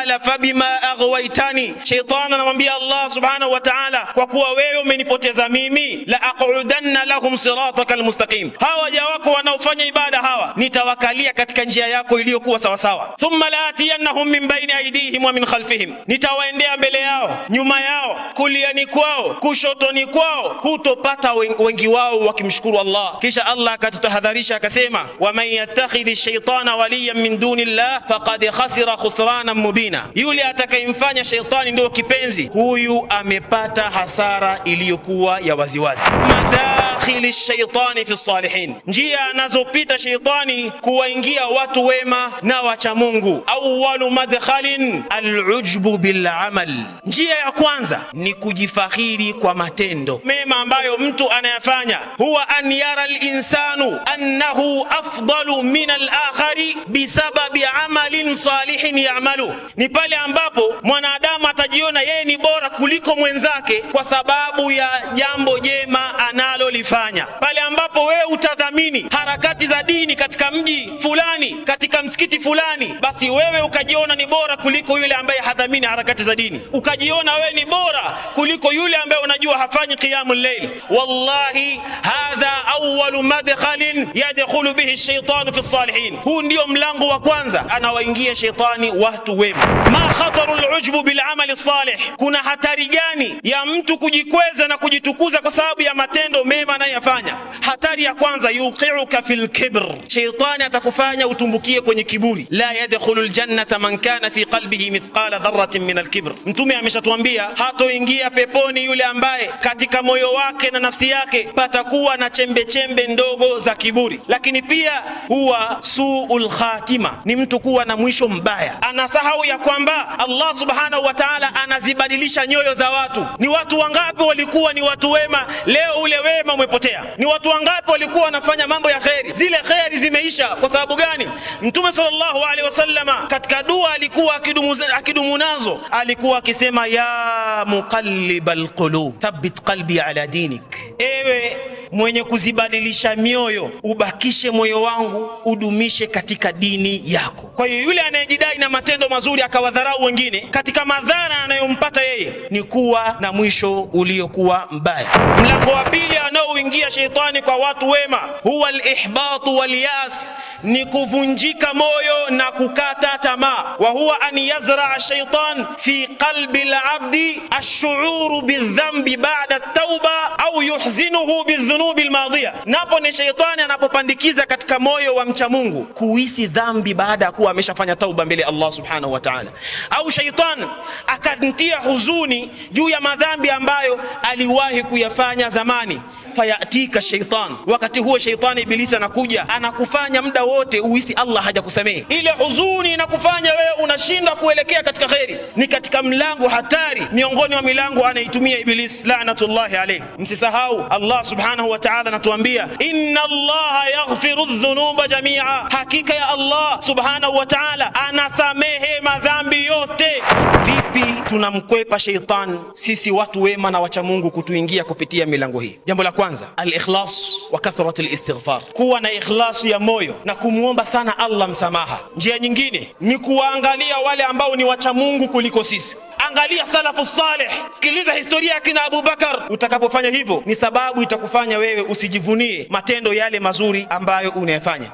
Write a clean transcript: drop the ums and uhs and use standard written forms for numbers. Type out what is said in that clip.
qala fabima aghwaytani, shaytan anamwambia Allah subhanahu wa ta'ala, kwa kuwa wewe umenipoteza mimi, la aqudanna lahum siratakal mustaqim, hawa waja wako wanaofanya ibada hawa nitawakalia katika njia yako iliyokuwa sawa sawa. Thumma la atiyannahum min baini aydihim wa min khalfihim, nitawaendea mbele yao, nyuma yao, kuliani kwao, kushotoni kwao, hutopata wengi wao wakimshukuru Allah. Kisha Allah akatutahadharisha akasema, wa man yattakhidhi shaytana waliyan min dunillah faqad khasira khusranan mubina, yule atakayemfanya shaytani ndio kipenzi, huyu amepata hasara iliyokuwa ya waziwazi. Madakhili shaytani fi salihin, njia anazopita shaytani kuwaingia watu wema na wacha Mungu. Awwalu madkhalin alujbu bil amal, njia ya kwanza ni kujifakhiri kwa matendo mema ambayo mtu anayafanya. Huwa an yara al-insanu annahu afdalu min al-akhari bisababi amalin salihin ya'malu, ni pale ambapo mwanadamu atajiona yeye ni bora kuliko mwenzake kwa sababu ya jambo jema analolifanya. Pale ambapo wewe utadhamini harakati za dini katika mji fulani, katika msikiti fulani, basi wewe ukajiona ni bora kuliko yule ambaye hadhamini harakati za dini, ukajiona wewe ni bora kuliko yule ambaye unajua hafanyi qiyamul layl. Wallahi hadha awwalu madkhalin yadkhulu bihi ash-shaytanu fi as-salihin, huu ndio mlango wa kwanza anawaingia shaytani watu wema. Ma khataru al-ujbu bil amal as-salih, kuna hatari gani ya mtu kujikweza na kujitukuza kwa sababu ya matendo mema anayofanya? Hatari ya kwanza, yuqi'uka fil kibr, shaytani atakufanya utumbukie kwenye kiburi. La yadkhulu al-jannata man kana fi qalbihi mithqala dharratin min al-kibr, mtume ameshatuambia hatoingia peponi yule ambaye katika moyo wake na nafsi yake patakuwa na chembe chembe ndogo za kiburi. Lakini pia huwa suul khatima, ni mtu kuwa na mwisho mbaya. Anasahau ya kwamba Allah subhanahu wa ta'ala anazibadilisha nyoyo za watu. Ni watu wangapi walikuwa ni watu wema, leo ule wema umepotea? Ni watu wangapi walikuwa wanafanya mambo ya khairi, zile khairi zimeisha? Kwa sababu gani? Mtume sallallahu alaihi wasallama katika dua alikuwa akidumu nazo, alikuwa akisema, ya muqallibal qulub thabbit qalbi ala dinik, ewe mwenye kuzibadilisha mioyo, ubakishe moyo wangu, udumishe katika dini yako. Kwa hiyo yule anayejidai na matendo mazuri akawadharau wengine, katika madhara anayompata yeye ni kuwa na mwisho uliokuwa mbaya. Mlango wa pili anaoingia shaytani kwa watu wema huwa al-ihbatu wal-yas, ni kuvunjika moyo na kukata tamaa. Wa huwa an yazraa shaytan fi qalbi al-abdi ash-shu'uru bidh-dhanbi ba'da at-tauba au yuhzinuhu bidh-dhunubi al-madhiya, napo ni shaytani anapopandikiza katika moyo wa mcha Mungu kuhisi dhambi baada ya kuwa ameshafanya tauba mbele Allah subhanahu wa ta'ala, au shaytan akantia huzuni juu ya madhambi ambayo aliwahi kuyafanya zamani. Fayatika shaytan, wakati huo shaytani ibilisi anakuja anakufanya muda wote uhisi Allah hajakusamehe. Ile huzuni inakufanya wewe unashinda kuelekea katika khairi. Ni katika mlango hatari miongoni mwa milango anaitumia ibilisi, laanatullahi alayhi. Msisahau Allah subhanahu wa ta'ala anatuambia, inna Allah yaghfiru dhunuba jami'a, hakika ya Allah subhanahu wa ta'ala anasamehe madhambi yote. Vipi tunamkwepa shaytan sisi watu wema na wacha Mungu kutuingia kupitia milango hii? Jambo la kwanza, al-ikhlas wa kathrat al-istighfar, kuwa na ikhlasu ya moyo na kumuomba sana Allah msamaha. Njia nyingine ni kuangalia wale ambao ni wacha Mungu kuliko sisi. Angalia salafu salih, sikiliza historia ya kina Abu Bakar. Utakapofanya hivyo ni sababu itakufanya wewe usijivunie matendo yale mazuri ambayo unayafanya.